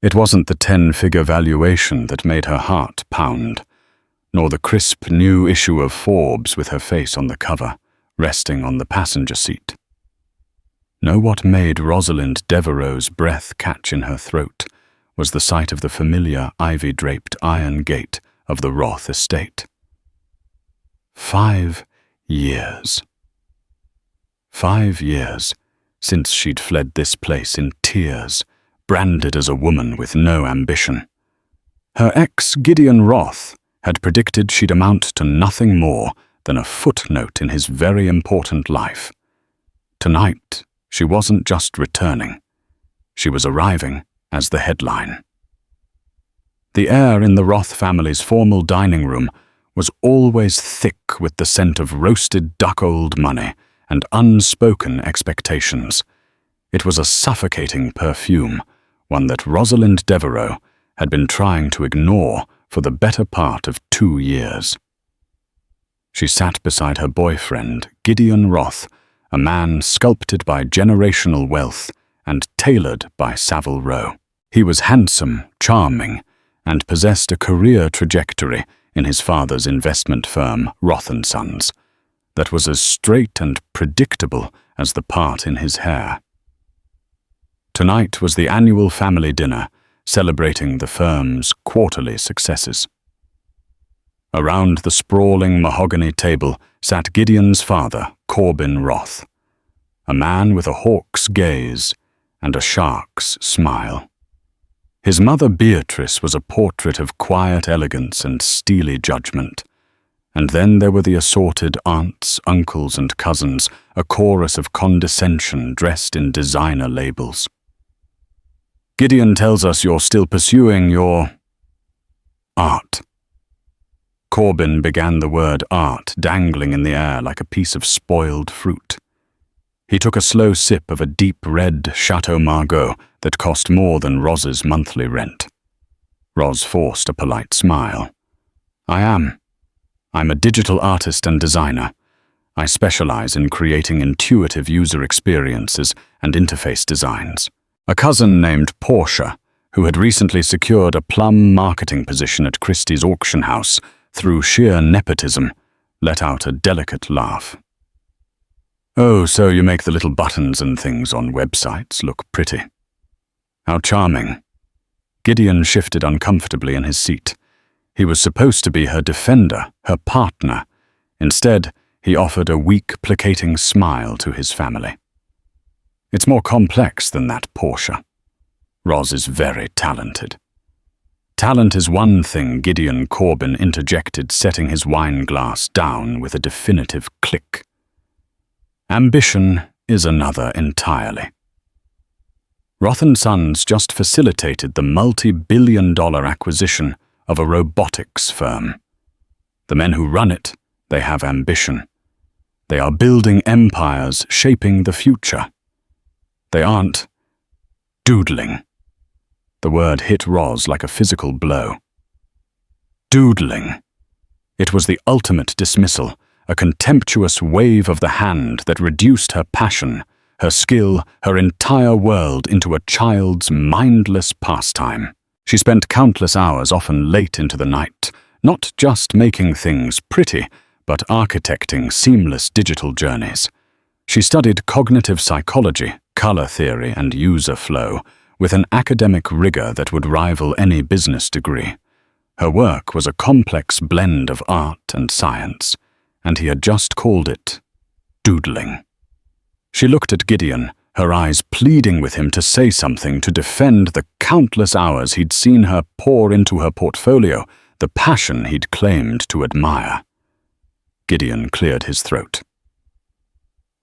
It wasn't the 10-figure valuation that made her heart pound, nor the crisp new issue of Forbes with her face on the cover, resting on the passenger seat. No, what made Rosalind Devereux's breath catch in her throat was the sight of the familiar ivy-draped iron gate of the Roth estate. 5 years. 5 years since she'd fled this place in tears, branded as a woman with no ambition. Her ex, Gideon Roth, had predicted she'd amount to nothing more than a footnote in his very important life. Tonight, she wasn't just returning. She was arriving as the headline. The air in the Roth family's formal dining room was always thick with the scent of roasted duck old money and unspoken expectations. It was a suffocating perfume, one that Rosalind Devereux had been trying to ignore for the better part of 2 years. She sat beside her boyfriend, Gideon Roth, a man sculpted by generational wealth and tailored by Savile Row. He was handsome, charming, and possessed a career trajectory in his father's investment firm, Roth & Sons, that was as straight and predictable as the part in his hair. Tonight was the annual family dinner, celebrating the firm's quarterly successes. Around the sprawling mahogany table sat Gideon's father, Corbin Roth, a man with a hawk's gaze and a shark's smile. His mother Beatrice was a portrait of quiet elegance and steely judgment. And then there were the assorted aunts, uncles, and cousins, a chorus of condescension dressed in designer labels. Gideon tells us you're still pursuing your art. Corbin began the word art dangling in the air like a piece of spoiled fruit. He took a slow sip of a deep red Chateau Margaux that cost more than Roz's monthly rent. Roz forced a polite smile. I'm a digital artist and designer. I specialize in creating intuitive user experiences and interface designs. A cousin named Portia, who had recently secured a plum marketing position at Christie's auction house through sheer nepotism, let out a delicate laugh. Oh, so you make the little buttons and things on websites look pretty. How charming. Gideon shifted uncomfortably in his seat. He was supposed to be her defender, her partner. Instead, he offered a weak, placating smile to his family. It's more complex than that, Portia. Roz is very talented. Talent is one thing, Gideon Corbin interjected, setting his wine glass down with a definitive click. Ambition is another entirely. Roth & Sons just facilitated the multi-billion-dollar acquisition of a robotics firm. The men who run it, they have ambition. They are building empires, shaping the future. They aren't doodling. The word hit Roz like a physical blow. Doodling. It was the ultimate dismissal, a contemptuous wave of the hand that reduced her passion, her skill, her entire world into a child's mindless pastime. She spent countless hours, often late into the night, not just making things pretty, but architecting seamless digital journeys. She studied cognitive psychology, color theory, and user flow with an academic rigor that would rival any business degree. Her work was a complex blend of art and science, and he had just called it doodling. She looked at Gideon, her eyes pleading with him to say something to defend the countless hours he'd seen her pour into her portfolio, the passion he'd claimed to admire. Gideon cleared his throat.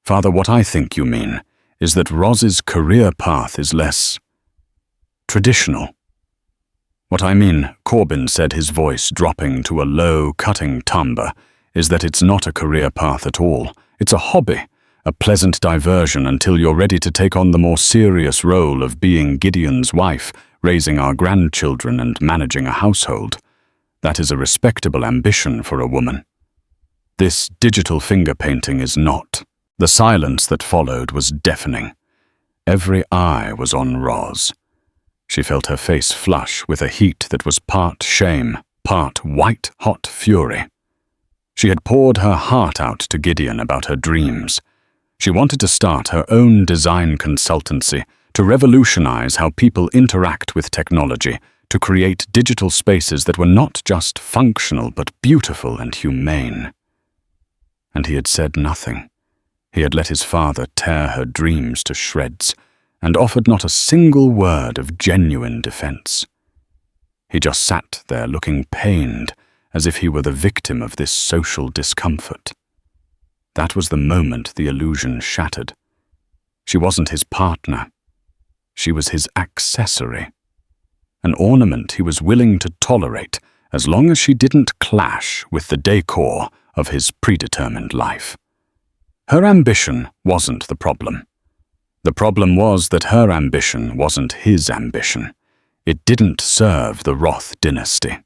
Father, what I think you mean is that Roz's career path is less traditional. What I mean, Corbin said, his voice dropping to a low, cutting timbre, is that it's not a career path at all. It's a hobby, a pleasant diversion until you're ready to take on the more serious role of being Gideon's wife, raising our grandchildren and managing a household. That is a respectable ambition for a woman. This digital finger painting is not. The silence that followed was deafening. Every eye was on Roz. She felt her face flush with a heat that was part shame, part white-hot fury. She had poured her heart out to Gideon about her dreams. She wanted to start her own design consultancy to revolutionize how people interact with technology, to create digital spaces that were not just functional but beautiful and humane. And he had said nothing. He had let his father tear her dreams to shreds, and offered not a single word of genuine defense. He just sat there looking pained, as if he were the victim of this social discomfort. That was the moment the illusion shattered. She wasn't his partner. She was his accessory. An ornament he was willing to tolerate as long as she didn't clash with the decor of his predetermined life. Her ambition wasn't the problem. The problem was that her ambition wasn't his ambition. It didn't serve the Roth dynasty.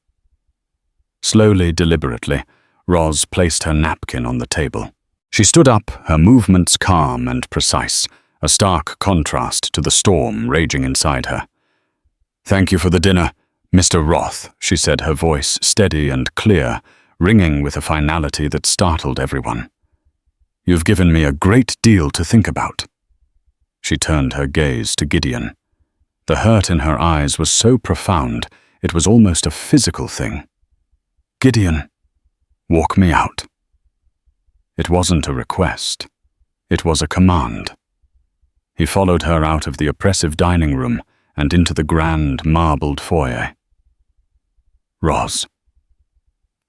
Slowly, deliberately, Roz placed her napkin on the table. She stood up, her movements calm and precise, a stark contrast to the storm raging inside her. "Thank you for the dinner, Mr. Roth," she said, her voice steady and clear, ringing with a finality that startled everyone. "You've given me a great deal to think about." She turned her gaze to Gideon. The hurt in her eyes was so profound, it was almost a physical thing. "Gideon, walk me out." It wasn't a request. It was a command. He followed her out of the oppressive dining room and into the grand marbled foyer. "Roz,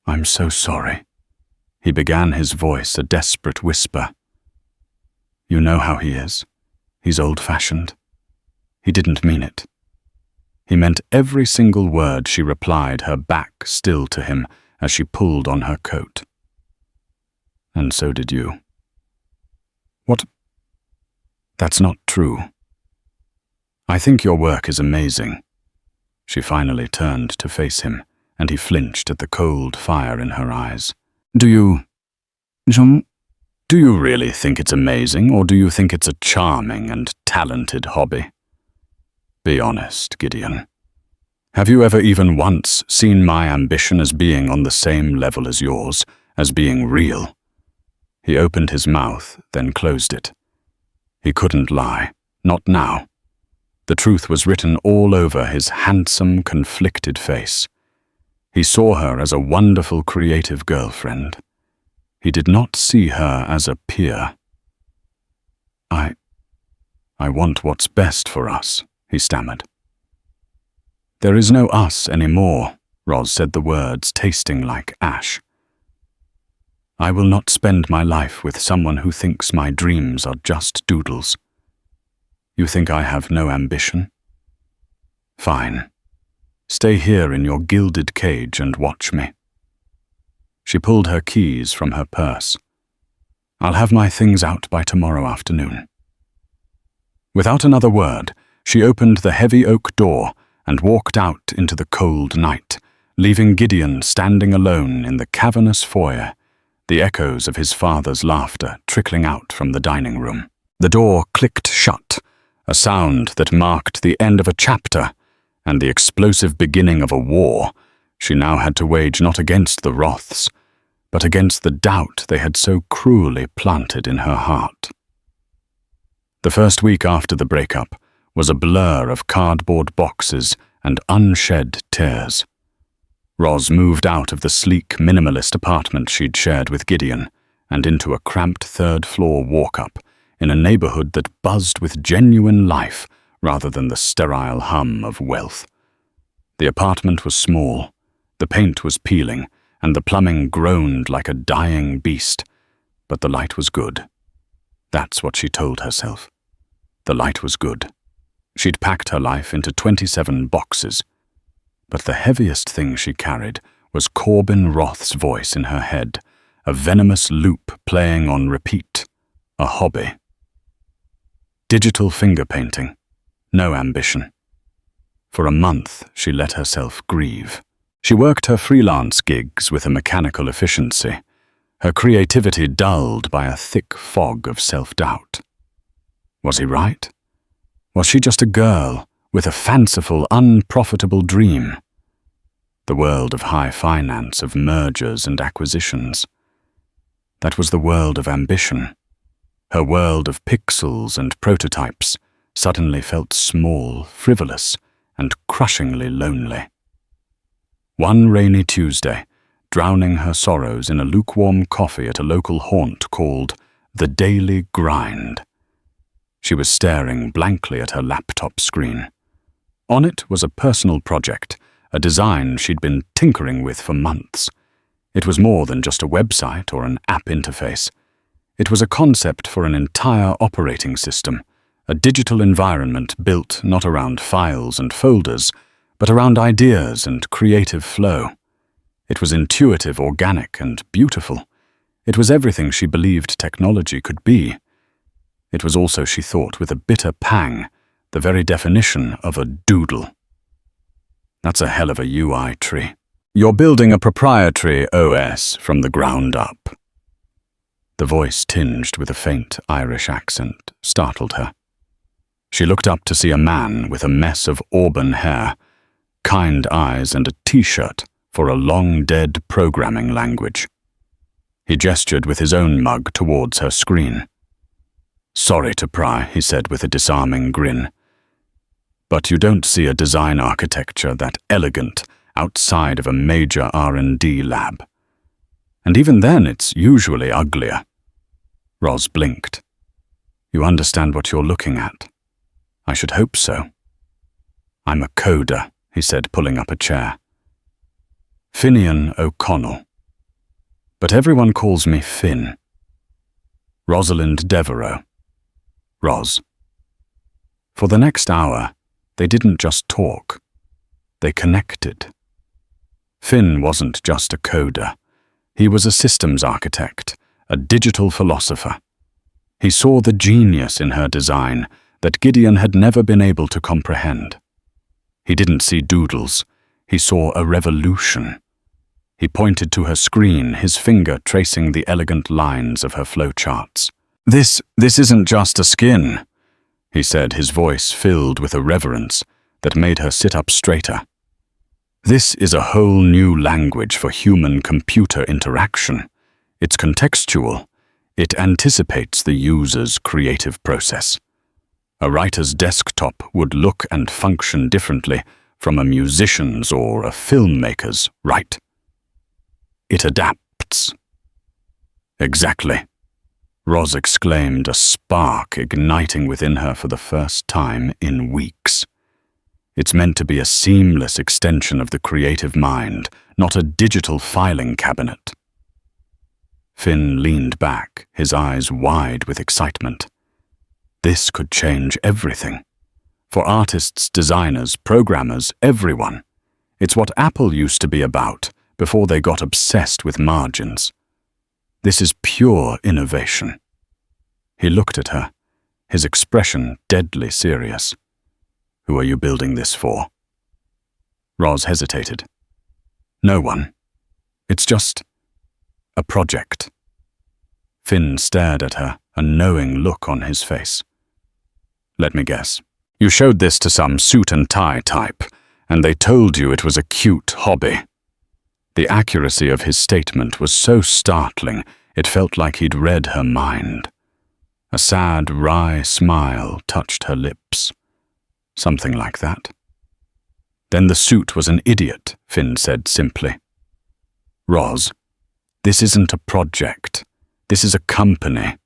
I'm so sorry." He began, his voice a desperate whisper. "You know how he is. He's old-fashioned. He didn't mean it." He meant every single word she replied, her back still to him as she pulled on her coat. "And so did you." "What? That's not true." "I think your work is amazing." She finally turned to face him, and he flinched at the cold fire in her eyes. Do you really think it's amazing, or do you think it's a charming and talented hobby? Be honest, Gideon. Have you ever even once seen my ambition as being on the same level as yours, as being real? He opened his mouth, then closed it. He couldn't lie, not now. The truth was written all over his handsome, conflicted face. He saw her as a wonderful, creative girlfriend. He did not see her as a peer. I want what's best for us," he stammered. "There is no us anymore," Roz said, the words tasting like ash. "I will not spend my life with someone who thinks my dreams are just doodles. You think I have no ambition? Fine. Stay here in your gilded cage and watch me." She pulled her keys from her purse. "I'll have my things out by tomorrow afternoon." Without another word, she opened the heavy oak door and walked out into the cold night, leaving Gideon standing alone in the cavernous foyer, the echoes of his father's laughter trickling out from the dining room. The door clicked shut, a sound that marked the end of a chapter and the explosive beginning of a war she now had to wage not against the Roths, but against the doubt they had so cruelly planted in her heart. The first week after the breakup was a blur of cardboard boxes and unshed tears. Roz moved out of the sleek, minimalist apartment she'd shared with Gideon and into a cramped third-floor walk-up in a neighborhood that buzzed with genuine life rather than the sterile hum of wealth. The apartment was small, the paint was peeling, and the plumbing groaned like a dying beast, but the light was good. That's what she told herself. The light was good. She'd packed her life into 27 boxes, but the heaviest thing she carried was Corbin Roth's voice in her head, a venomous loop playing on repeat, a hobby. Digital finger painting, no ambition. For a month, she let herself grieve. She worked her freelance gigs with a mechanical efficiency, her creativity dulled by a thick fog of self-doubt. Was he right? Was she just a girl with a fanciful, unprofitable dream. The world of high finance, of mergers and acquisitions. That was the world of ambition. Her world of pixels and prototypes suddenly felt small, frivolous, and crushingly lonely. One rainy Tuesday, drowning her sorrows in a lukewarm coffee at a local haunt called The Daily Grind, she was staring blankly at her laptop screen. On it was a personal project, a design she'd been tinkering with for months. It was more than just a website or an app interface. It was a concept for an entire operating system, a digital environment built not around files and folders, but around ideas and creative flow. It was intuitive, organic, and beautiful. It was everything she believed technology could be. It was also, she thought with a bitter pang, the very definition of a doodle. That's a hell of a UI tree. You're building a proprietary OS from the ground up. The voice, tinged with a faint Irish accent, startled her. She looked up to see a man with a mess of auburn hair, kind eyes, and a T-shirt for a long-dead programming language. He gestured with his own mug towards her screen. "Sorry to pry," he said with a disarming grin. "But you don't see a design architecture that elegant outside of a major R&D lab. And even then, it's usually uglier." Roz blinked. "You understand what you're looking at?" "I should hope so." "I'm a coder," he said, pulling up a chair. "Finian O'Connell. But everyone calls me Finn. Rosalind Devereux. Roz." For the next hour, they didn't just talk. They connected. Finn wasn't just a coder. He was a systems architect, a digital philosopher. He saw the genius in her design that Gideon had never been able to comprehend. He didn't see doodles. He saw a revolution. He pointed to her screen, his finger tracing the elegant lines of her flowcharts. This isn't just a skin," he said, his voice filled with a reverence that made her sit up straighter. "This is a whole new language for human-computer interaction. It's contextual. It anticipates the user's creative process. A writer's desktop would look and function differently from a musician's or a filmmaker's, right? It adapts." "Exactly," Roz exclaimed, a spark igniting within her for the first time in weeks. "It's meant to be a seamless extension of the creative mind, not a digital filing cabinet." Finn leaned back, his eyes wide with excitement. This could change everything. For artists, designers, programmers, everyone. It's what Apple used to be about before they got obsessed with margins. This is pure innovation. He looked at her, his expression deadly serious. "Who are you building this for?" Roz hesitated. "No one. It's just a project." Finn stared at her, a knowing look on his face. "Let me guess. You showed this to some suit and tie type, and they told you it was a cute hobby." The accuracy of his statement was so startling, it felt like he'd read her mind. A sad, wry smile touched her lips. "Something like that." "Then the suit was an idiot," Finn said simply. "Roz, this isn't a project. This is a company.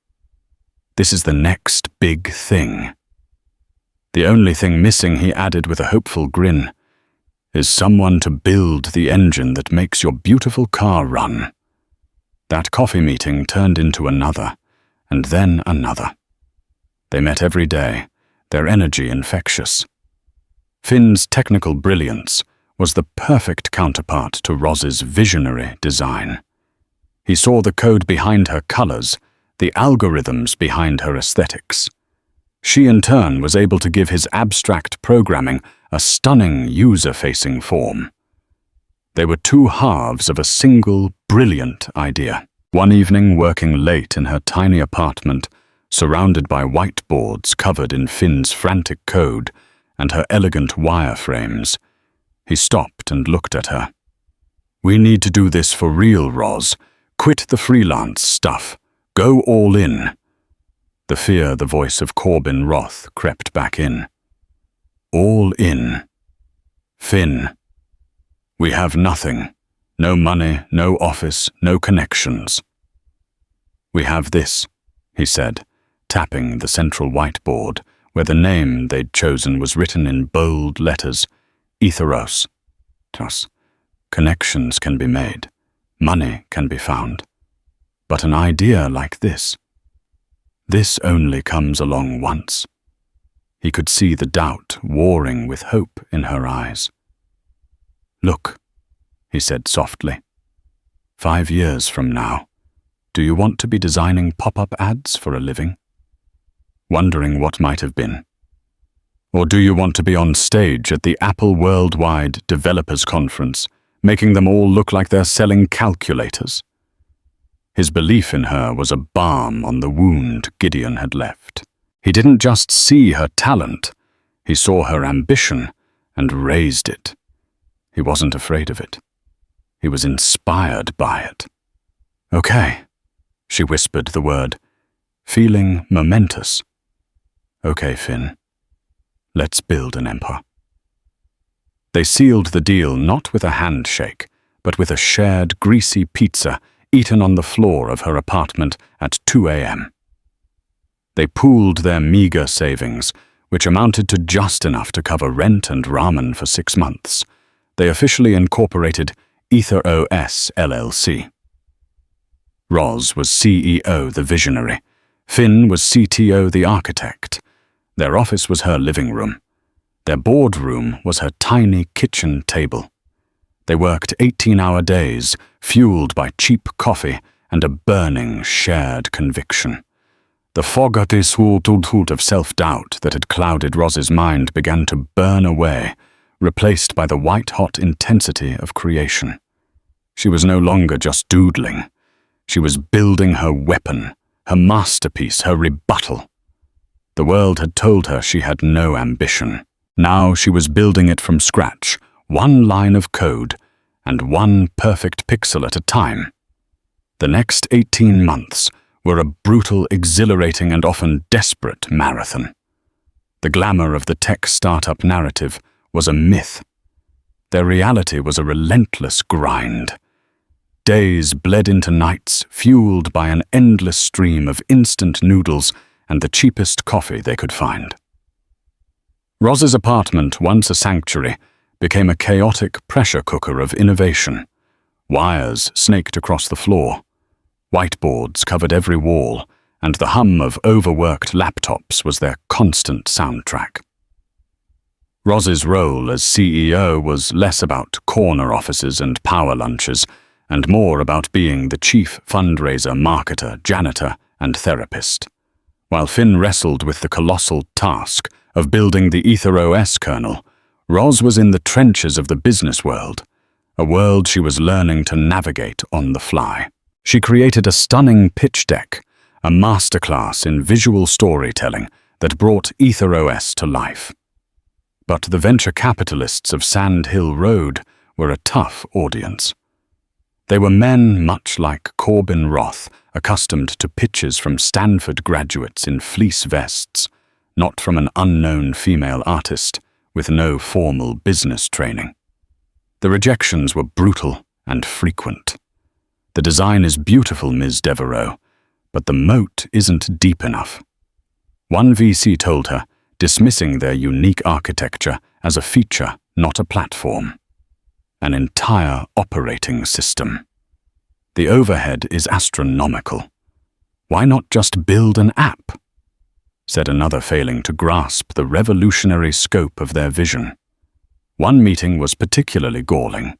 This is the next big thing." "The only thing missing," he added with a hopeful grin, "is someone to build the engine that makes your beautiful car run." That coffee meeting turned into another, and then another. They met every day, their energy infectious. Finn's technical brilliance was the perfect counterpart to Roz's visionary design. He saw the code behind her colors, the algorithms behind her aesthetics. She, in turn, was able to give his abstract programming a stunning user-facing form. They were two halves of a single, brilliant idea. One evening, working late in her tiny apartment, surrounded by whiteboards covered in Finn's frantic code, and her elegant wireframes. He stopped and looked at her. "We need to do this for real, Roz. Quit the freelance stuff. Go all in." The fear the voice of Gideon Roth crept back in. "All in. Finn. We have nothing. No money, no office, no connections." "We have this," he said, tapping the central whiteboard, where the name they'd chosen was written in bold letters. Etheros. Connections can be made. Money can be found. But an idea like this only comes along once. He could see the doubt warring with hope in her eyes. "Look," he said softly. 5 years from now, do you want to be designing pop-up ads for a living? Wondering what might have been? Or do you want to be on stage at the Apple Worldwide Developers Conference, making them all look like they're selling calculators? His belief in her was a balm on the wound Gideon had left. He didn't just see her talent, he saw her ambition and raised it. He wasn't afraid of it. He was inspired by it. "Okay," she whispered the word, feeling momentous. "Okay, Finn. Let's build an empire." They sealed the deal not with a handshake, but with a shared greasy pizza eaten on the floor of her apartment at 2 a.m. They pooled their meager savings, which amounted to just enough to cover rent and ramen for 6 months. They officially incorporated EtherOS LLC. Roz was CEO, the visionary. Finn was CTO, the architect. Their office was her living room. Their boardroom was her tiny kitchen table. They worked 18-hour days, fueled by cheap coffee and a burning, shared conviction. The fog of self-doubt that had clouded Roz's mind began to burn away, replaced by the white-hot intensity of creation. She was no longer just doodling. She was building her weapon, her masterpiece, her rebuttal. The world had told her she had no ambition. Now she was building it from scratch, one line of code, and one perfect pixel at a time. The next 18 months were a brutal, exhilarating, and often desperate marathon. The glamour of the tech startup narrative was a myth. Their reality was a relentless grind. Days bled into nights, fueled by an endless stream of instant noodles and the cheapest coffee they could find. Roz's apartment, once a sanctuary, became a chaotic pressure cooker of innovation. Wires snaked across the floor. Whiteboards covered every wall, and the hum of overworked laptops was their constant soundtrack. Roz's role as CEO was less about corner offices and power lunches, and more about being the chief fundraiser, marketer, janitor, and therapist. While Finn wrestled with the colossal task of building the EtherOS kernel, Roz was in the trenches of the business world, a world she was learning to navigate on the fly. She created a stunning pitch deck, a masterclass in visual storytelling that brought EtherOS to life. But the venture capitalists of Sand Hill Road were a tough audience. They were men much like Gideon Roth, accustomed to pitches from Stanford graduates in fleece vests, not from an unknown female artist with no formal business training. The rejections were brutal and frequent. "The design is beautiful, Ms. Devereaux, but the moat isn't deep enough." One VC told her, dismissing their unique architecture as a feature, not a platform. An entire operating system. The overhead is astronomical. Why not just build an app? Said another, failing to grasp the revolutionary scope of their vision. One meeting was particularly galling.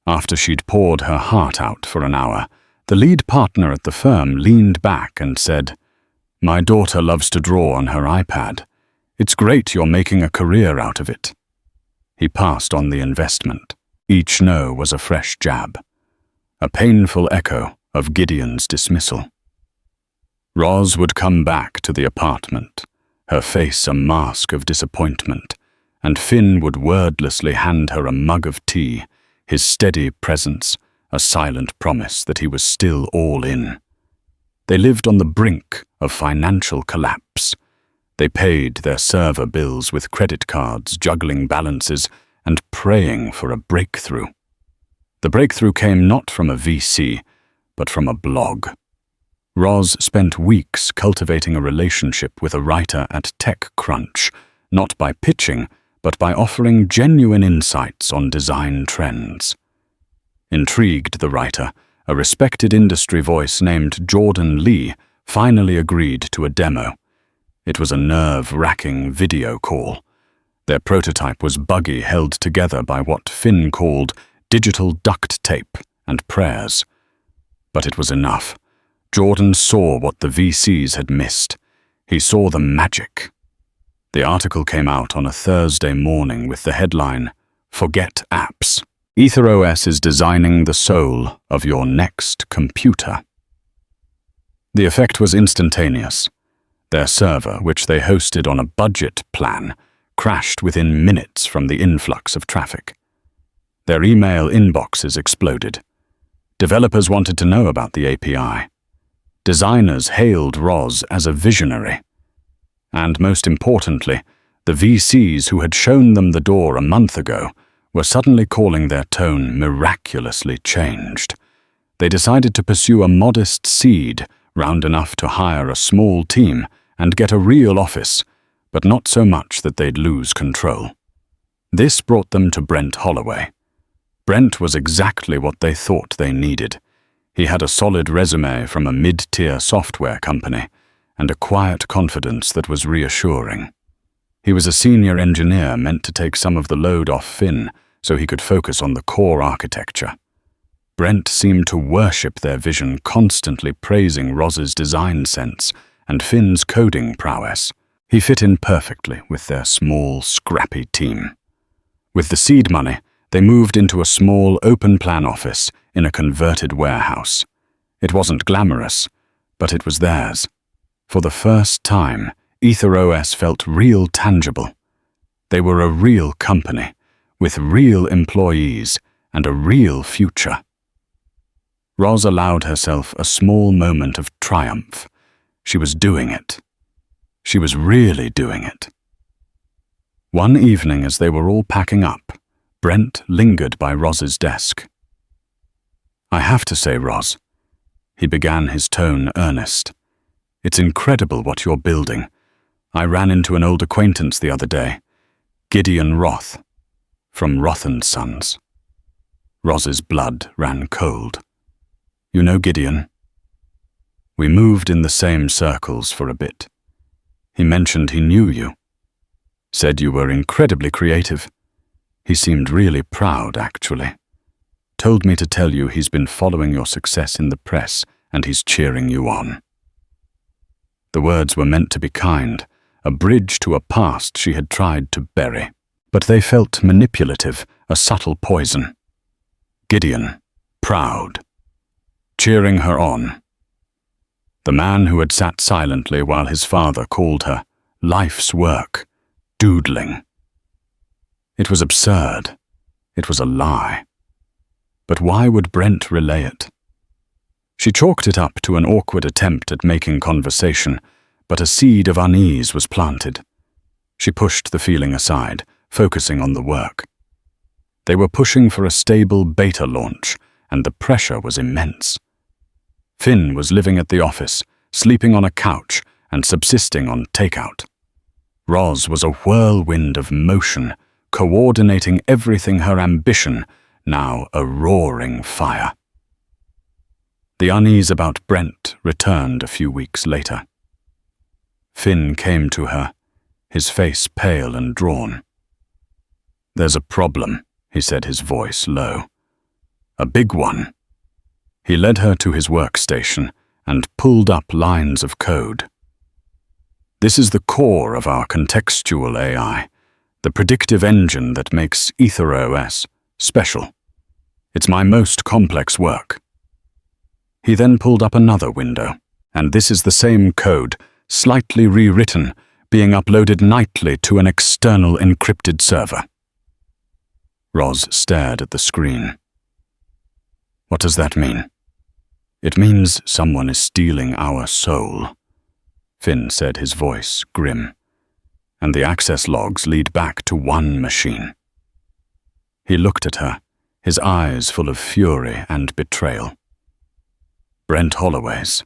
After she'd poured her heart out for an hour, the lead partner at the firm leaned back and said, "My daughter loves to draw on her iPad. It's great you're making a career out of it." He passed on the investment. Each no was a fresh jab, a painful echo of Gideon's dismissal. Roz would come back to the apartment, her face a mask of disappointment, and Finn would wordlessly hand her a mug of tea, his steady presence a silent promise that he was still all in. They lived on the brink of financial collapse. They paid their server bills with credit cards, juggling balances, and praying for a breakthrough. The breakthrough came not from a VC, but from a blog. Roz spent weeks cultivating a relationship with a writer at TechCrunch, not by pitching, but by offering genuine insights on design trends. Intrigued, the writer, a respected industry voice named Jordan Lee, finally agreed to a demo. It was a nerve-wracking video call. Their prototype was buggy, held together by what Finn called digital duct tape and prayers. But it was enough. Jordan saw what the VCs had missed. He saw the magic. The article came out on a Thursday morning with the headline, "Forget Apps. EtherOS is designing the soul of your next computer." The effect was instantaneous. Their server, which they hosted on a budget plan, crashed within minutes from the influx of traffic. Their email inboxes exploded. Developers wanted to know about the API. Designers hailed Roz as a visionary. And most importantly, the VCs who had shown them the door a month ago were suddenly calling their tone miraculously changed. They decided to pursue a modest seed, round enough to hire a small team and get a real office, but not so much that they'd lose control. This brought them to Brent Holloway. Brent was exactly what they thought they needed. He had a solid resume from a mid-tier software company and a quiet confidence that was reassuring. He was a senior engineer meant to take some of the load off Finn so he could focus on the core architecture. Brent seemed to worship their vision, constantly praising Roz's design sense and Finn's coding prowess. He fit in perfectly with their small, scrappy team. With the seed money, they moved into a small, open-plan office in a converted warehouse. It wasn't glamorous, but it was theirs. For the first time, EtherOS felt real tangible. They were a real company, with real employees and a real future. Roz allowed herself a small moment of triumph. She was doing it. She was really doing it. One evening, as they were all packing up, Brent lingered by Roz's desk. "I have to say, Roz," he began, his tone earnest, "it's incredible what you're building. I ran into an old acquaintance the other day, Gideon Roth, from Roth & Sons." Roz's blood ran cold. "You know Gideon?" "We moved in the same circles for a bit. He mentioned he knew you. Said you were incredibly creative. He seemed really proud, actually. Told me to tell you he's been following your success in the press and he's cheering you on." The words were meant to be kind, a bridge to a past she had tried to bury. But they felt manipulative, a subtle poison. Gideon, proud, cheering her on. The man who had sat silently while his father called her life's work, doodling. It was absurd. It was a lie. But why would Brent relay it? She chalked it up to an awkward attempt at making conversation, but a seed of unease was planted. She pushed the feeling aside, focusing on the work. They were pushing for a stable beta launch, and the pressure was immense. Finn was living at the office, sleeping on a couch and subsisting on takeout. Roz was a whirlwind of motion, coordinating everything, her ambition, now a roaring fire. The unease about Brent returned a few weeks later. Finn came to her, his face pale and drawn. "There's a problem," he said, his voice low. "A big one." He led her to his workstation and pulled up lines of code. "This is the core of our contextual AI, the predictive engine that makes EtherOS special. It's my most complex work." He then pulled up another window, and this is the same code, slightly rewritten, being uploaded nightly to an external encrypted server. Roz stared at the screen. What does that mean? It means someone is stealing our soul, Finn said, his voice grim. And the access logs lead back to one machine. He looked at her, his eyes full of fury and betrayal. Brent Holloway's.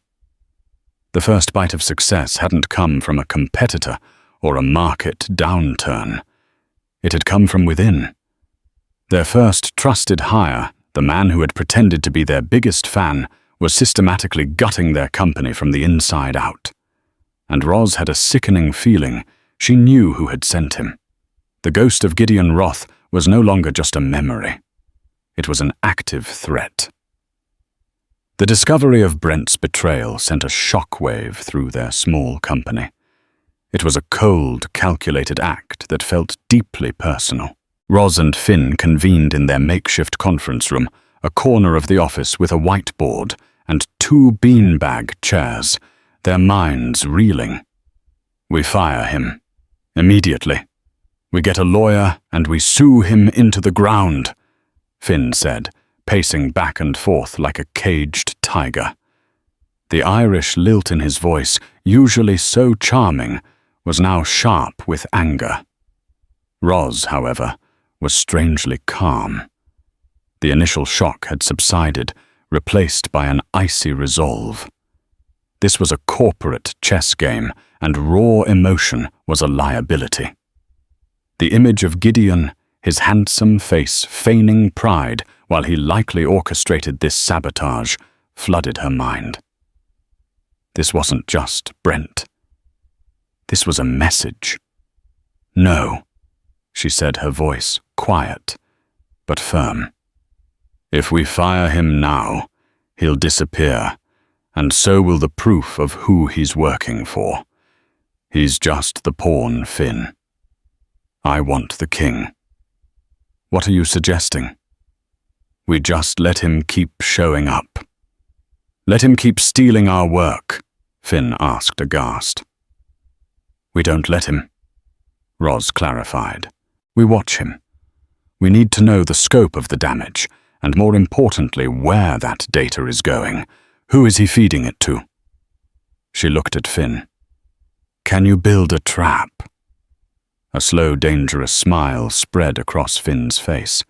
The first bite of success hadn't come from a competitor or a market downturn. It had come from within. Their first trusted hire, the man who had pretended to be their biggest fan, was systematically gutting their company from the inside out. And Roz had a sickening feeling she knew who had sent him. The ghost of Gideon Roth was no longer just a memory. It was an active threat. The discovery of Brent's betrayal sent a shockwave through their small company. It was a cold, calculated act that felt deeply personal. Roz and Finn convened in their makeshift conference room, a corner of the office with a whiteboard and 2 beanbag chairs, their minds reeling. We fire him. Immediately. We get a lawyer and we sue him into the ground, Finn said, pacing back and forth like a caged tiger. The Irish lilt in his voice, usually so charming, was now sharp with anger. Roz, however, was strangely calm. The initial shock had subsided, replaced by an icy resolve. This was a corporate chess game, and raw emotion was a liability. The image of Gideon, his handsome face feigning pride while he likely orchestrated this sabotage, flooded her mind. This wasn't just Brent. This was a message. No, she said, her voice quiet but firm. If we fire him now, he'll disappear, and so will the proof of who he's working for. He's just the pawn, Finn. I want the king. What are you suggesting? We just let him keep showing up. Let him keep stealing our work, Finn asked aghast. We don't let him, Roz clarified. We watch him. We need to know the scope of the damage, and more importantly, where that data is going. Who is he feeding it to? She looked at Finn. Can you build a trap? A slow, dangerous smile spread across Finn's face.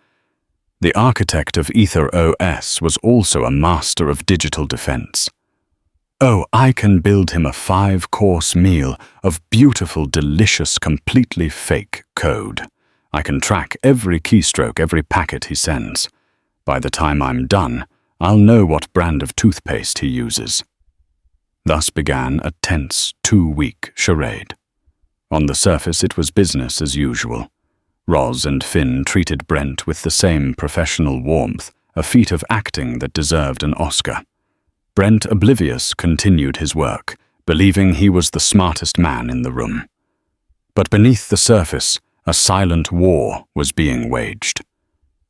The architect of Ether OS was also a master of digital defense. Oh, I can build him a 5-course meal of beautiful, delicious, completely fake code. I can track every keystroke, every packet he sends. By the time I'm done, I'll know what brand of toothpaste he uses. Thus began a tense 2-week charade. On the surface, it was business as usual. Roz and Finn treated Brent with the same professional warmth, a feat of acting that deserved an Oscar. Brent, oblivious, continued his work, believing he was the smartest man in the room. But beneath the surface, a silent war was being waged.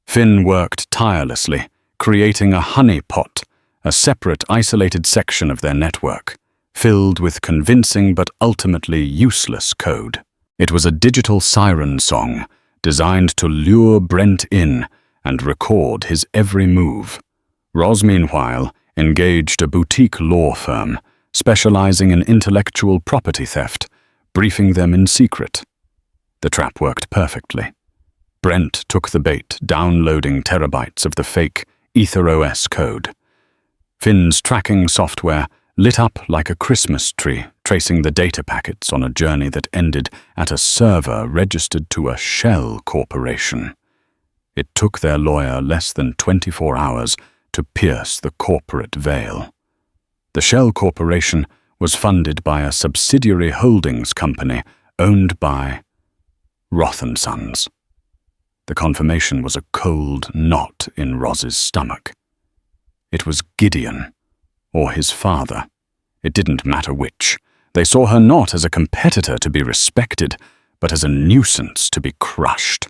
Finn worked tirelessly, creating a honeypot, a separate, isolated section of their network, filled with convincing but ultimately useless code. It was a digital siren song designed to lure Brent in and record his every move. Roz, meanwhile, engaged a boutique law firm specializing in intellectual property theft, briefing them in secret. The trap worked perfectly. Brent took the bait, downloading terabytes of the fake EtherOS code. Finn's tracking software lit up like a Christmas tree, tracing the data packets on a journey that ended at a server registered to a shell corporation. It took their lawyer less than 24 hours to pierce the corporate veil. The shell corporation was funded by a subsidiary holdings company owned by Roth & Sons. The confirmation was a cold knot in Roz's stomach. It was Gideon, or his father. It didn't matter which. They saw her not as a competitor to be respected, but as a nuisance to be crushed.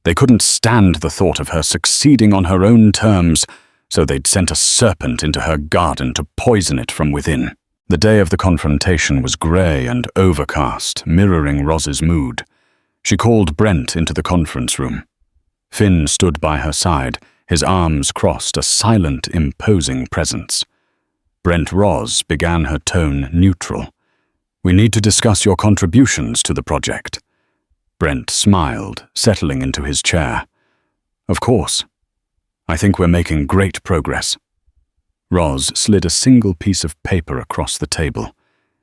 They couldn't stand the thought of her succeeding on her own terms, so they'd sent a serpent into her garden to poison it from within. The day of the confrontation was grey and overcast, mirroring Roz's mood. She called Brent into the conference room. Finn stood by her side, his arms crossed, a silent, imposing presence. Brent Roz began her tone neutral. "We need to discuss your contributions to the project." Brent smiled, settling into his chair. "Of course. I think we're making great progress." Roz slid a single piece of paper across the table.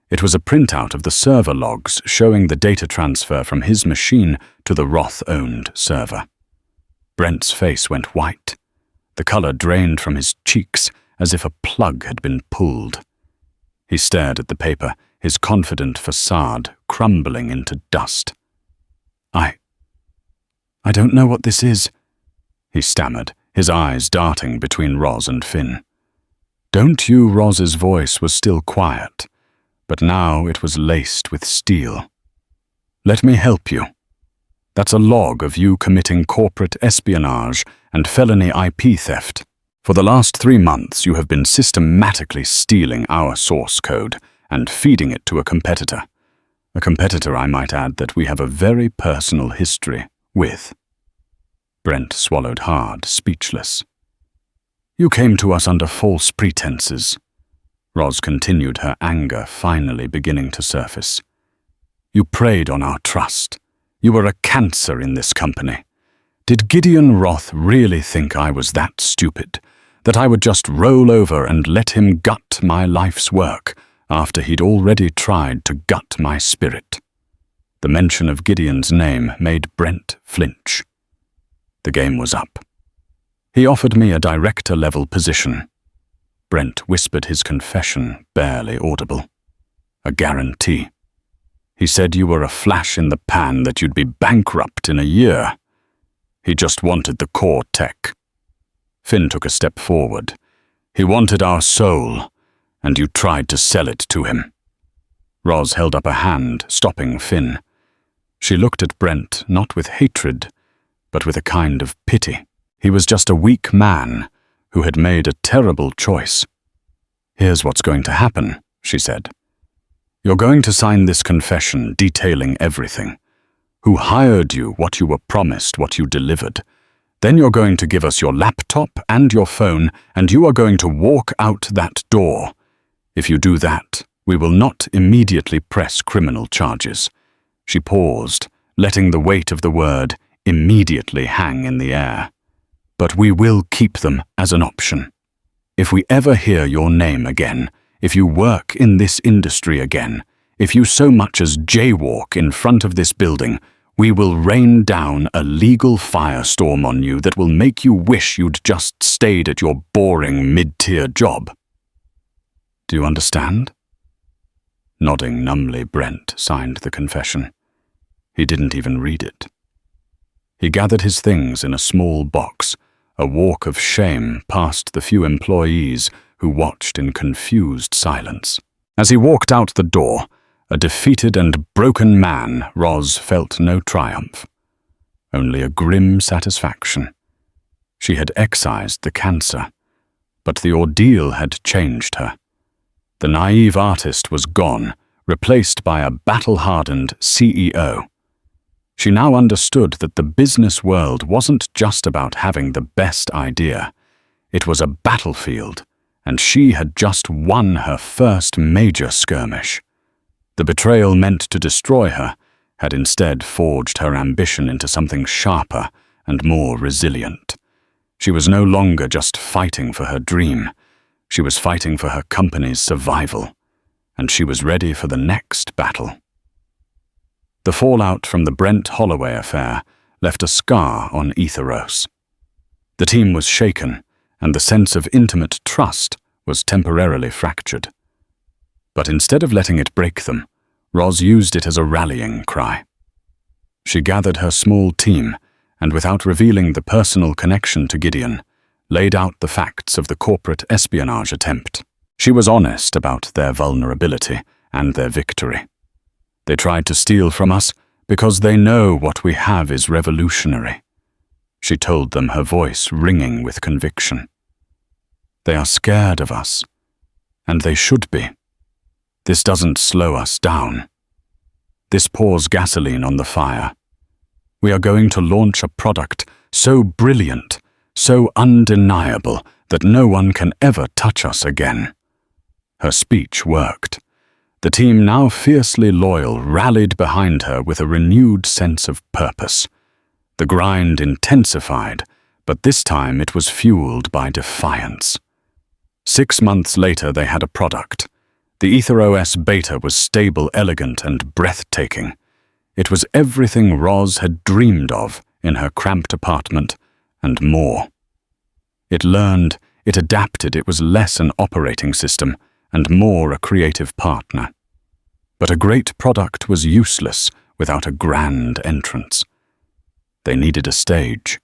It was a printout of the server logs showing the data transfer from his machine to the Roth-owned server. Brent's face went white. The color drained from his cheeks as if a plug had been pulled. He stared at the paper, his confident facade crumbling into dust. I don't know what this is," he stammered, his eyes darting between Roz and Finn. "Don't you?" Roz's voice was still quiet, but now it was laced with steel. "Let me help you. That's a log of you committing corporate espionage and felony IP theft. For the last 3 months, you have been systematically stealing our source code and feeding it to a competitor. A competitor, I might add, that we have a very personal history with." Brent swallowed hard, speechless. "You came to us under false pretenses." Roz continued, her anger finally beginning to surface. "You preyed on our trust. You were a cancer in this company. Did Gideon Roth really think I was that stupid, that I would just roll over and let him gut my life's work after he'd already tried to gut my spirit?" The mention of Gideon's name made Brent flinch. The game was up. "He offered me a director-level position." Brent whispered his confession, barely audible. "A guarantee. He said you were a flash in the pan, that you'd be bankrupt in a year. He just wanted the core tech." Finn took a step forward. "He wanted our soul, and you tried to sell it to him." Roz held up a hand, stopping Finn. She looked at Brent, not with hatred, but with a kind of pity. He was just a weak man who had made a terrible choice. "Here's what's going to happen," she said. "You're going to sign this confession detailing everything. Who hired you, what you were promised, what you delivered. Then you're going to give us your laptop and your phone, and you are going to walk out that door. If you do that, we will not immediately press criminal charges." She paused, letting the weight of the word immediately hang in the air. "But we will keep them as an option. If we ever hear your name again, if you work in this industry again, if you so much as jaywalk in front of this building, we will rain down a legal firestorm on you that will make you wish you'd just stayed at your boring mid-tier job. Do you understand?" Nodding numbly, Brent signed the confession. He didn't even read it. He gathered his things in a small box, a walk of shame past the few employees who watched in confused silence. As he walked out the door, a defeated and broken man, Roz felt no triumph, only a grim satisfaction. She had excised the cancer, but the ordeal had changed her. The naive artist was gone, replaced by a battle-hardened CEO. She now understood that the business world wasn't just about having the best idea. It was a battlefield, and she had just won her first major skirmish. The betrayal meant to destroy her had instead forged her ambition into something sharper and more resilient. She was no longer just fighting for her dream. She was fighting for her company's survival, and she was ready for the next battle. The fallout from the Brent Holloway affair left a scar on Etheros. The team was shaken, and the sense of intimate trust was temporarily fractured. But instead of letting it break them, Roz used it as a rallying cry. She gathered her small team, and without revealing the personal connection to Gideon, laid out the facts of the corporate espionage attempt. She was honest about their vulnerability and their victory. They tried to steal from us because they know what we have is revolutionary. She told them, her voice ringing with conviction. They are scared of us, and they should be. This doesn't slow us down. This pours gasoline on the fire. We are going to launch a product so brilliant, so undeniable that no one can ever touch us again." Her speech worked. The team, now fiercely loyal, rallied behind her with a renewed sense of purpose. The grind intensified, but this time it was fueled by defiance. 6 months later, they had a product. The EtherOS beta was stable, elegant, and breathtaking. It was everything Roz had dreamed of in her cramped apartment, and more. It learned, it adapted, it was less an operating system and more a creative partner. But a great product was useless without a grand entrance. They needed a stage.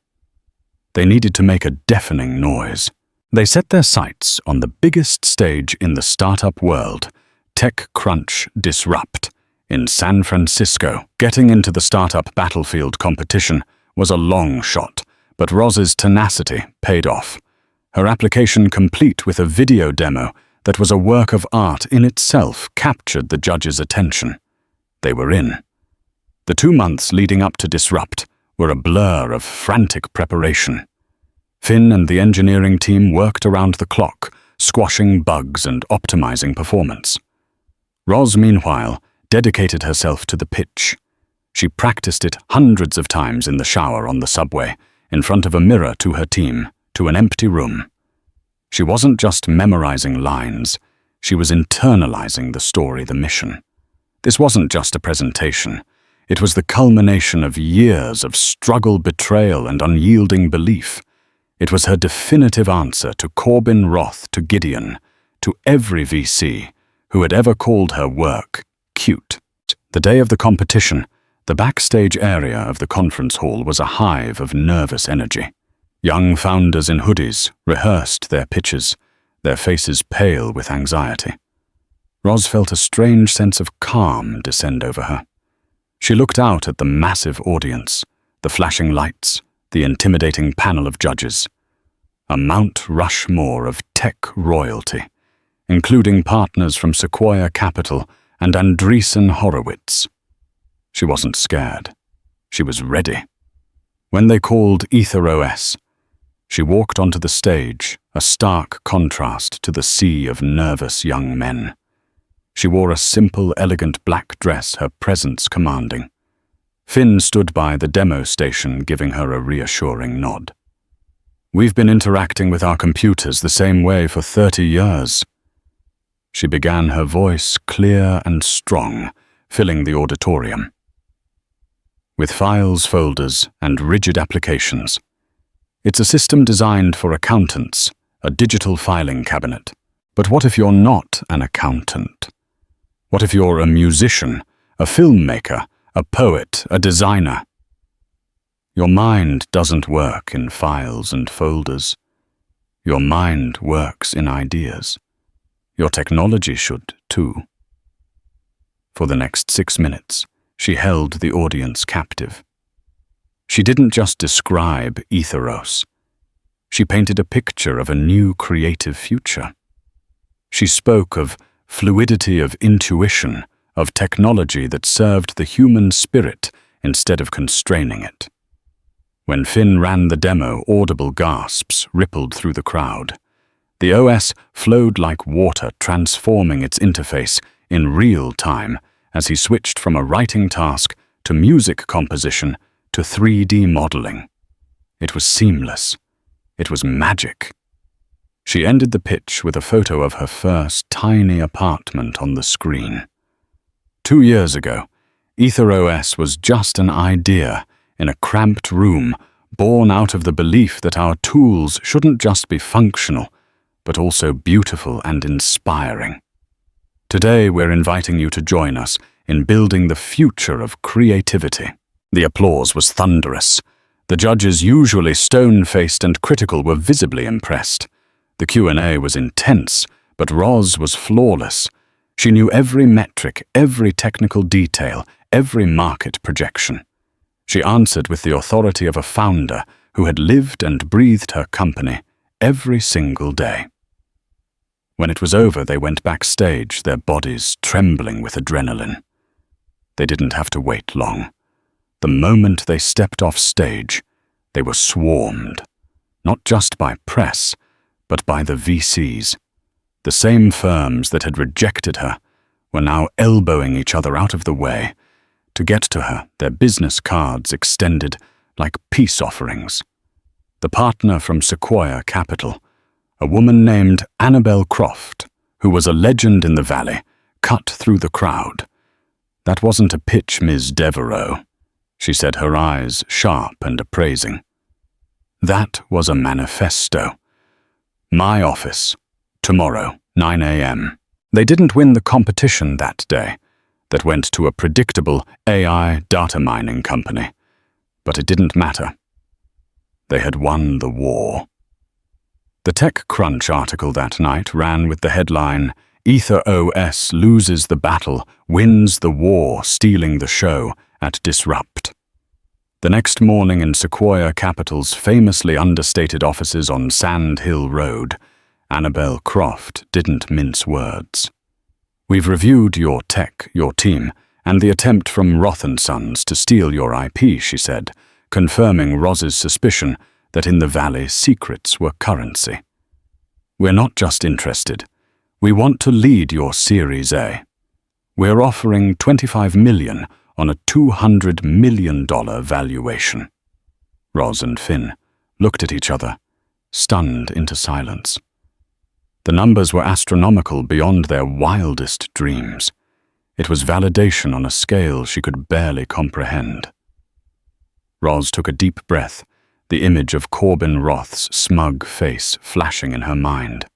They needed to make a deafening noise. They set their sights on the biggest stage in the startup world, TechCrunch Disrupt, in San Francisco. Getting into the startup battlefield competition was a long shot, but Roz's tenacity paid off. Her application, complete with a video demo that was a work of art in itself, captured the judges' attention. They were in. The 2 months leading up to Disrupt were a blur of frantic preparation. Finn and the engineering team worked around the clock, squashing bugs and optimizing performance. Roz, meanwhile, dedicated herself to the pitch. She practiced it hundreds of times in the shower on the subway, in front of a mirror to her team, to an empty room. She wasn't just memorizing lines, she was internalizing the story, the mission. This wasn't just a presentation. It was the culmination of years of struggle, betrayal, and unyielding belief. It was her definitive answer to Corbin Roth, to Gideon, to every VC who had ever called her work cute. The day of the competition, the backstage area of the conference hall was a hive of nervous energy. Young founders in hoodies rehearsed their pitches, their faces pale with anxiety. Roz felt a strange sense of calm descend over her. She looked out at the massive audience, the flashing lights, the intimidating panel of judges. A Mount Rushmore of tech royalty, including partners from Sequoia Capital and Andreessen Horowitz. She wasn't scared. She was ready. When they called EtherOS, she walked onto the stage, a stark contrast to the sea of nervous young men. She wore a simple, elegant black dress, her presence commanding. Finn stood by the demo station, giving her a reassuring nod. "We've been interacting with our computers the same way for 30 years. She began, her voice clear and strong, filling the auditorium. With files, folders, and rigid applications. It's a system designed for accountants, a digital filing cabinet. But what if you're not an accountant? What if you're a musician, a filmmaker, a poet, a designer? Your mind doesn't work in files and folders. Your mind works in ideas. Your technology should, too." For the next 6 minutes, she held the audience captive. She didn't just describe Etheros. She painted a picture of a new creative future. She spoke of fluidity, of intuition, of technology that served the human spirit instead of constraining it. When Finn ran the demo, audible gasps rippled through the crowd. The OS flowed like water, transforming its interface in real time as he switched from a writing task to music composition to 3D modeling. It was seamless. It was magic. She ended the pitch with a photo of her first tiny apartment on the screen. 2 years ago, EtherOS was just an idea in a cramped room, born out of the belief that our tools shouldn't just be functional, but also beautiful and inspiring. Today, we're inviting you to join us in building the future of creativity. The applause was thunderous. The judges, usually stone-faced and critical, were visibly impressed. The Q&A was intense, but Roz was flawless. She knew every metric, every technical detail, every market projection. She answered with the authority of a founder who had lived and breathed her company every single day. When it was over, they went backstage, their bodies trembling with adrenaline. They didn't have to wait long. The moment they stepped off stage, they were swarmed, not just by press, but by the VCs. The same firms that had rejected her were now elbowing each other out of the way. To get to her, their business cards extended like peace offerings. The partner from Sequoia Capital, a woman named Annabelle Croft, who was a legend in the valley, cut through the crowd. "That wasn't a pitch, Ms. Devereaux," she said, her eyes sharp and appraising. "That was a manifesto. My office, tomorrow, 9 a.m. They didn't win the competition that day, that went to a predictable AI data mining company, but it didn't matter. They had won the war. The TechCrunch article that night ran with the headline, "Ether OS loses the battle, wins the war, stealing the show at Disrupt." The next morning in Sequoia Capital's famously understated offices on Sand Hill Road, Annabelle Croft didn't mince words. "We've reviewed your tech, your team, and the attempt from Roth & Sons to steal your IP," she said, confirming Roz's suspicion that in the valley secrets were currency. "We're not just interested. We want to lead your Series A. We're offering $25 million on a $200 million valuation." Roz and Finn looked at each other, stunned into silence. The numbers were astronomical beyond their wildest dreams. It was validation on a scale she could barely comprehend. Roz took a deep breath, the image of Corbin Roth's smug face flashing in her mind.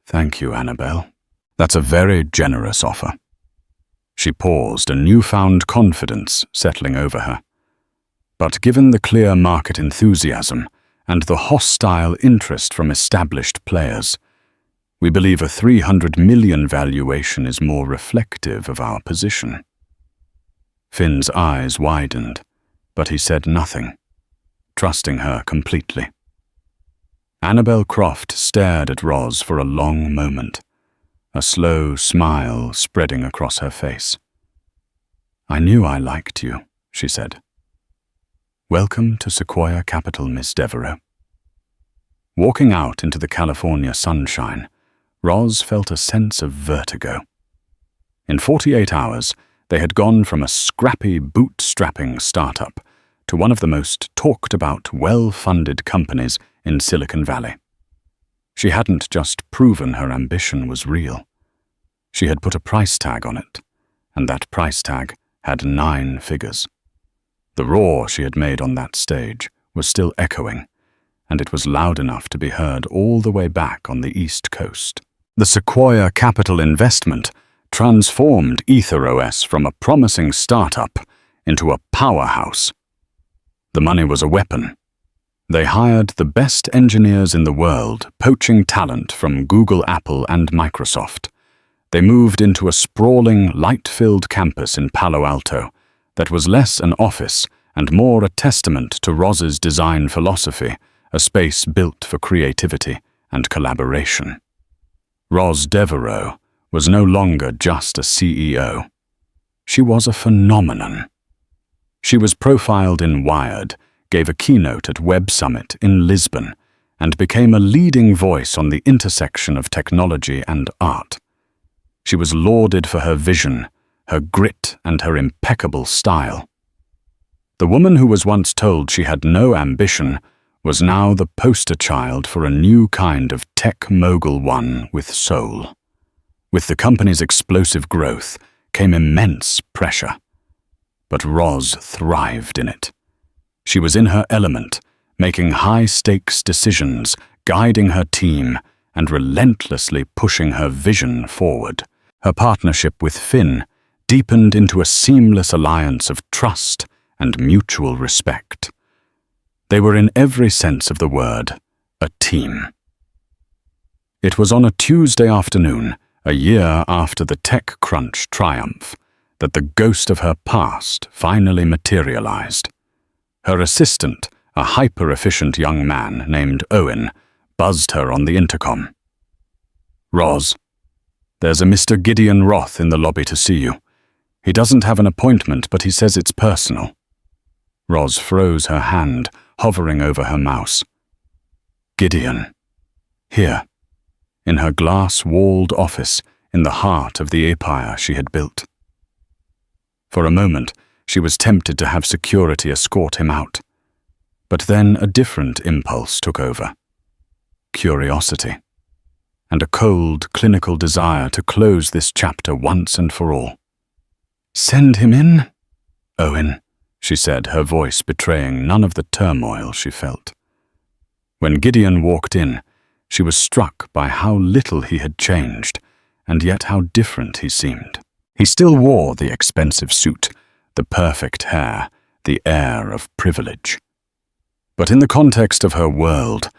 "Thank you, Annabelle. That's a very generous offer." She paused, a newfound confidence settling over her. But given the clear market enthusiasm and the hostile interest from established players, we believe a $300 million valuation is more reflective of our position. Finn's eyes widened, but he said nothing, trusting her completely. Annabelle Croft stared at Roz for a long moment, a slow smile spreading across her face. "I knew I liked you," she said. "Welcome to Sequoia Capital, Miss Devereaux." Walking out into the California sunshine, Roz felt a sense of vertigo. In 48 hours, they had gone from a scrappy, bootstrapping startup to one of the most talked-about, well-funded companies in Silicon Valley. She hadn't just proven her ambition was real. She had put a price tag on it, and that price tag had 9 figures. The roar she had made on that stage was still echoing, and it was loud enough to be heard all the way back on the East Coast. The Sequoia Capital investment transformed Ether OS from a promising startup into a powerhouse. The money was a weapon. They hired the best engineers in the world, poaching talent from Google, Apple, and Microsoft. They moved into a sprawling, light-filled campus in Palo Alto that was less an office and more a testament to Roz's design philosophy, a space built for creativity and collaboration. Roz Devereaux was no longer just a CEO. She was a phenomenon. She was profiled in Wired, gave a keynote at Web Summit in Lisbon, and became a leading voice on the intersection of technology and art. She was lauded for her vision, her grit, and her impeccable style. The woman who was once told she had no ambition was now the poster child for a new kind of tech mogul, one with soul. With the company's explosive growth came immense pressure. But Roz thrived in it. She was in her element, making high-stakes decisions, guiding her team, and relentlessly pushing her vision forward. Her partnership with Finn deepened into a seamless alliance of trust and mutual respect. They were in every sense of the word, a team. It was on a Tuesday afternoon, a year after the TechCrunch triumph, that the ghost of her past finally materialized. Her assistant, a hyper-efficient young man named Owen, buzzed her on the intercom. "Roz, there's a Mr. Gideon Roth in the lobby to see you. He doesn't have an appointment, but he says it's personal." Roz froze her hand, hovering over her mouse. Gideon. Here, in her glass-walled office, in the heart of the empire she had built. For a moment, she was tempted to have security escort him out. But then a different impulse took over. Curiosity. And a cold, clinical desire to close this chapter once and for all. "Send him in, Owen," she said, her voice betraying none of the turmoil she felt. When Gideon walked in, she was struck by how little he had changed, and yet how different he seemed. He still wore the expensive suit, the perfect hair, the air of privilege. But in the context of her world,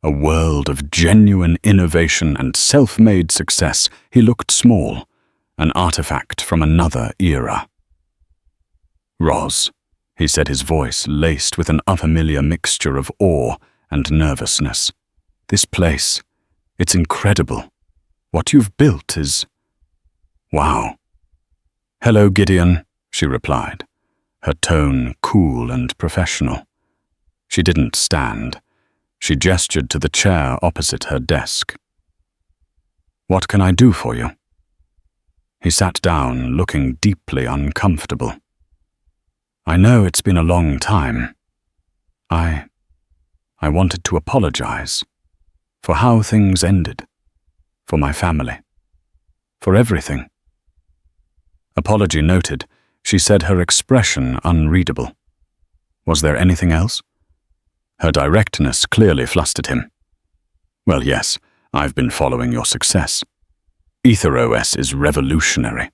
a world of genuine innovation and self-made success, he looked small, an artifact from another era. "Roz," he said, his voice laced with an unfamiliar mixture of awe and nervousness. "This place, it's incredible. What you've built is... wow." "Hello, Gideon," she replied, her tone cool and professional. She didn't stand. She gestured to the chair opposite her desk. "What can I do for you?" He sat down, looking deeply uncomfortable. "I know it's been a long time. I wanted to apologize for how things ended, for my family, for everything." Apology noted, she said, her expression unreadable. Was there anything else? Her directness clearly flustered him. "Well, yes, I've been following your success. EtherOS is revolutionary,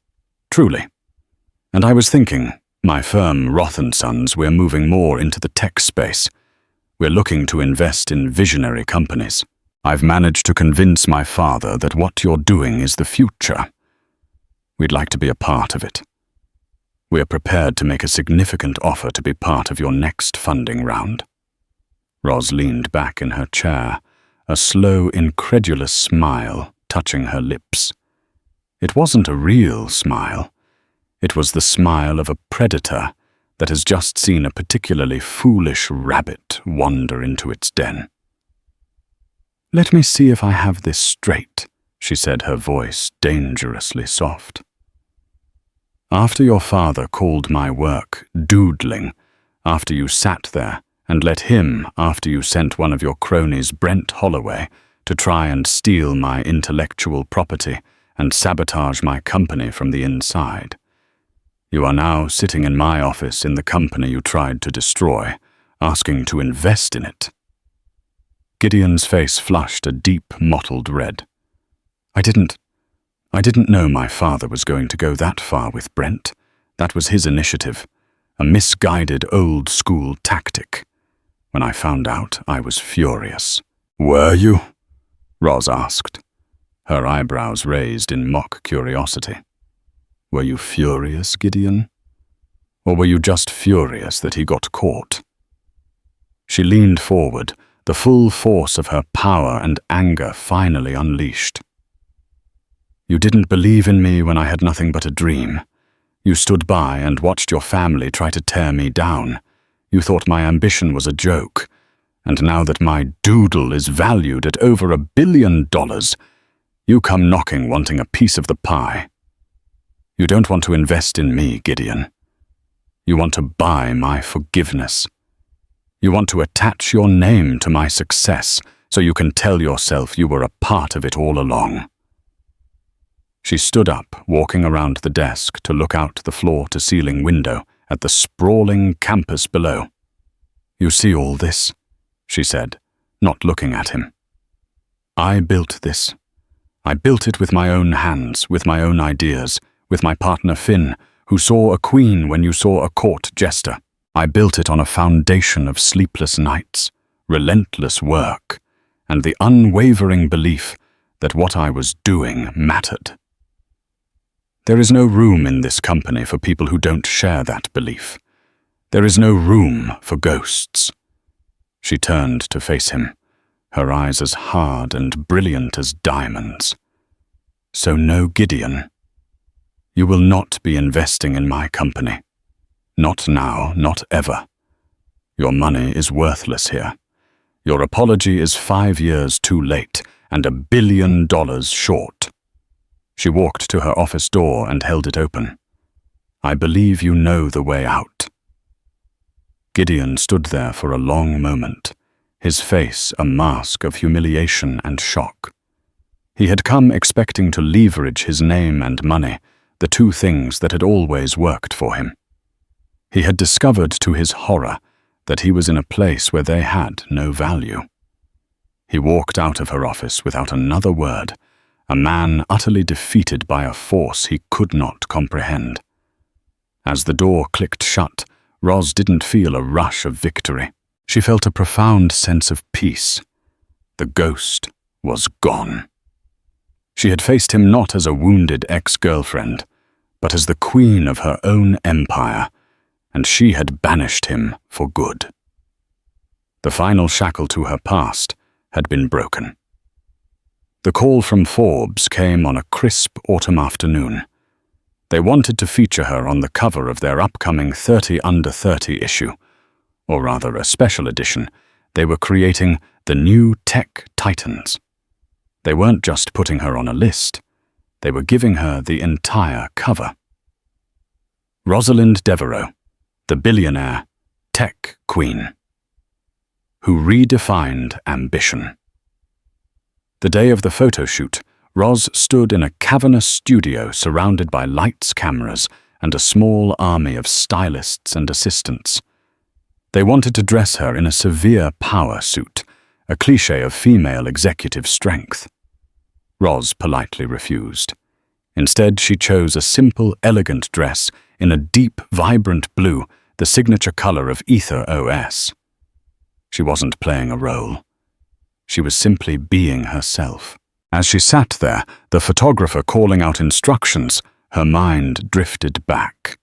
truly. And I was thinking, my firm, Roth & Sons, we're moving more into the tech space. We're looking to invest in visionary companies. I've managed to convince my father that what you're doing is the future. We'd like to be a part of it. We're prepared to make a significant offer to be part of your next funding round." Roz leaned back in her chair, a slow, incredulous smile touching her lips. It wasn't a real smile. It was the smile of a predator that has just seen a particularly foolish rabbit wander into its den. "Let me see if I have this straight," she said, her voice dangerously soft. "After your father called my work doodling, after you sat there and let him, after you sent one of your cronies, Brent Holloway, to try and steal my intellectual property and sabotage my company from the inside, you are now sitting in my office in the company you tried to destroy, asking to invest in it." Gideon's face flushed a deep, mottled red. I didn't know my father was going to go that far with Brent. That was his initiative, a misguided old-school tactic. When I found out, I was furious." "Were you?" Roz asked, her eyebrows raised in mock curiosity. "Were you furious, Gideon? Or were you just furious that he got caught?" She leaned forward, the full force of her power and anger finally unleashed. "You didn't believe in me when I had nothing but a dream. You stood by and watched your family try to tear me down. You thought my ambition was a joke. And now that my doodle is valued at over $1 billion, you come knocking wanting a piece of the pie. You don't want to invest in me, Gideon. You want to buy my forgiveness. You want to attach your name to my success so you can tell yourself you were a part of it all along." She stood up, walking around the desk to look out the floor-to-ceiling window at the sprawling campus below. "You see all this?" she said, not looking at him. "I built this. I built it with my own hands, with my own ideas, with my partner Finn, who saw a queen when you saw a court jester. I built it on a foundation of sleepless nights, relentless work, and the unwavering belief that what I was doing mattered. There is no room in this company for people who don't share that belief. There is no room for ghosts." She turned to face him, her eyes as hard and brilliant as diamonds. So no, Gideon. You will not be investing in my company. Not now, not ever. Your money is worthless here. Your apology is 5 years too late and $1 billion short. She walked to her office door and held it open. I believe you know the way out. Gideon stood there for a long moment, his face a mask of humiliation and shock. He had come expecting to leverage his name and money, the two things that had always worked for him. He had discovered to his horror that he was in a place where they had no value. He walked out of her office without another word, a man utterly defeated by a force he could not comprehend. As the door clicked shut, Roz didn't feel a rush of victory. She felt a profound sense of peace. The ghost was gone. She had faced him not as a wounded ex-girlfriend, but as the queen of her own empire, and she had banished him for good. The final shackle to her past had been broken. The call from Forbes came on a crisp autumn afternoon. They wanted to feature her on the cover of their upcoming 30 Under 30 issue, or rather a special edition. They were creating the new Tech Titans. They weren't just putting her on a list, they were giving her the entire cover. Rosalind Devereaux, the billionaire tech queen, who redefined ambition. The day of the photo shoot, Roz stood in a cavernous studio surrounded by lights, cameras, and a small army of stylists and assistants. They wanted to dress her in a severe power suit, a cliché of female executive strength. Roz politely refused. Instead, she chose a simple, elegant dress in a deep, vibrant blue, the signature color of Ether OS. She wasn't playing a role. She was simply being herself. As she sat there, the photographer calling out instructions, her mind drifted back.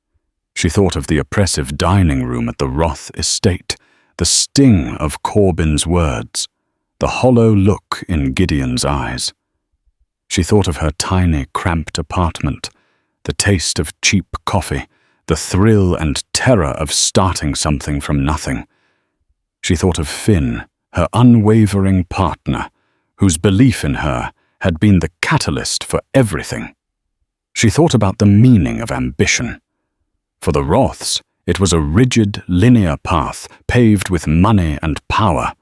She thought of the oppressive dining room at the Roth estate, the sting of Corbyn's words, the hollow look in Gideon's eyes. She thought of her tiny, cramped apartment, the taste of cheap coffee, the thrill and terror of starting something from nothing. She thought of Finn, her unwavering partner, whose belief in her had been the catalyst for everything. She thought about the meaning of ambition. For the Roths, it was a rigid, linear path paved with money and power.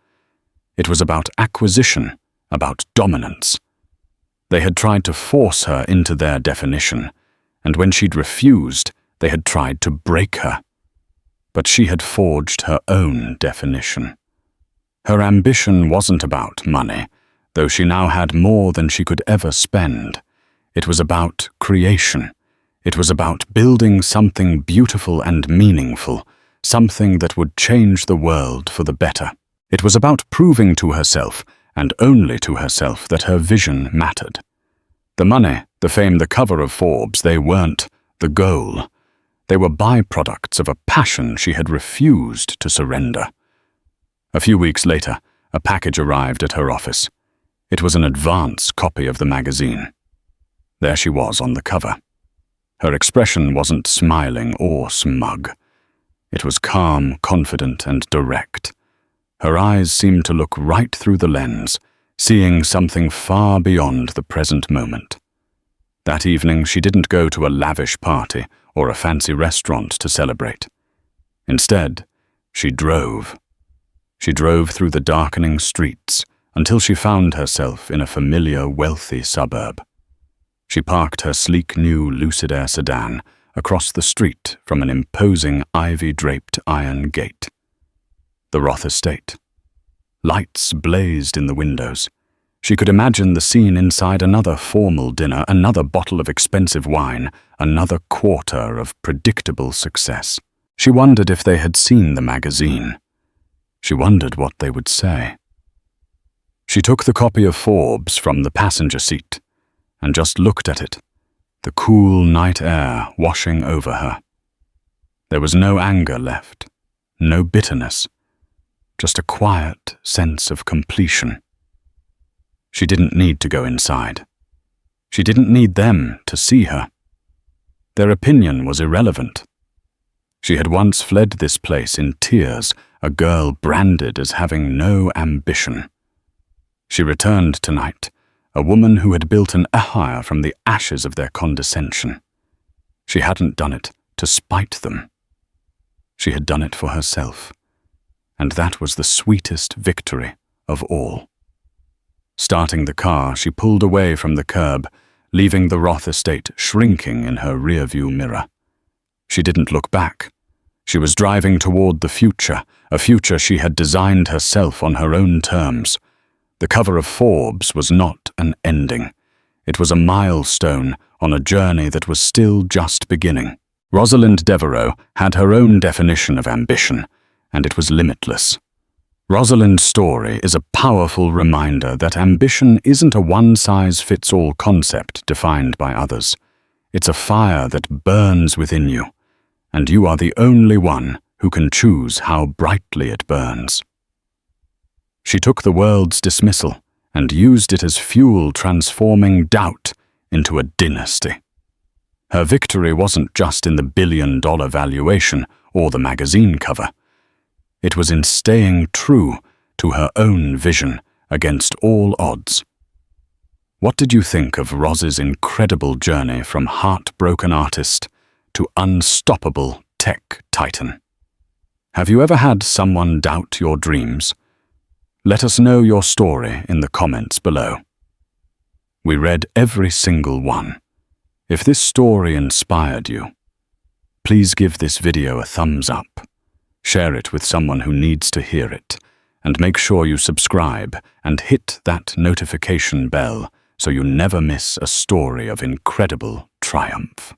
It was about acquisition, about dominance. They had tried to force her into their definition, and when she'd refused, they had tried to break her. But she had forged her own definition. Her ambition wasn't about money, though she now had more than she could ever spend. It was about creation. It was about building something beautiful and meaningful, something that would change the world for the better. It was about proving to herself, and only to herself, that her vision mattered. The money, the fame, the cover of Forbes, they weren't the goal. They were byproducts of a passion she had refused to surrender. A few weeks later, a package arrived at her office. It was an advance copy of the magazine. There she was on the cover. Her expression wasn't smiling or smug. It was calm, confident, and direct. Her eyes seemed to look right through the lens, seeing something far beyond the present moment. That evening, she didn't go to a lavish party or a fancy restaurant to celebrate. Instead, she drove. She drove through the darkening streets until she found herself in a familiar, wealthy suburb. She parked her sleek new Lucid Air sedan across the street from an imposing ivy-draped iron gate. The Roth estate. Lights blazed in the windows. She could imagine the scene inside another formal dinner, another bottle of expensive wine, another quarter of predictable success. She wondered if they had seen the magazine. She wondered what they would say. She took the copy of Forbes from the passenger seat and just looked at it, the cool night air washing over her. There was no anger left, no bitterness, just a quiet sense of completion. She didn't need to go inside. She didn't need them to see her. Their opinion was irrelevant. She had once fled this place in tears, a girl branded as having no ambition. She returned tonight, a woman who had built an empire from the ashes of their condescension. She hadn't done it to spite them. She had done it for herself, and that was the sweetest victory of all. Starting the car, she pulled away from the curb, leaving the Roth estate shrinking in her rearview mirror. She didn't look back. She was driving toward the future, a future she had designed herself on her own terms. The cover of Forbes was not an ending. It was a milestone on a journey that was still just beginning. Rosalind Devereux had her own definition of ambition, and it was limitless. Rosalind's story is a powerful reminder that ambition isn't a one-size-fits-all concept defined by others. It's a fire that burns within you, and you are the only one who can choose how brightly it burns. She took the world's dismissal and used it as fuel, transforming doubt into a dynasty. Her victory wasn't just in the billion-dollar valuation or the magazine cover. It was in staying true to her own vision against all odds. What did you think of Roz's incredible journey from heartbroken artist to unstoppable tech titan? Have you ever had someone doubt your dreams? Let us know your story in the comments below. We read every single one. If this story inspired you, please give this video a thumbs up. Share it with someone who needs to hear it, and make sure you subscribe and hit that notification bell so you never miss a story of incredible triumph.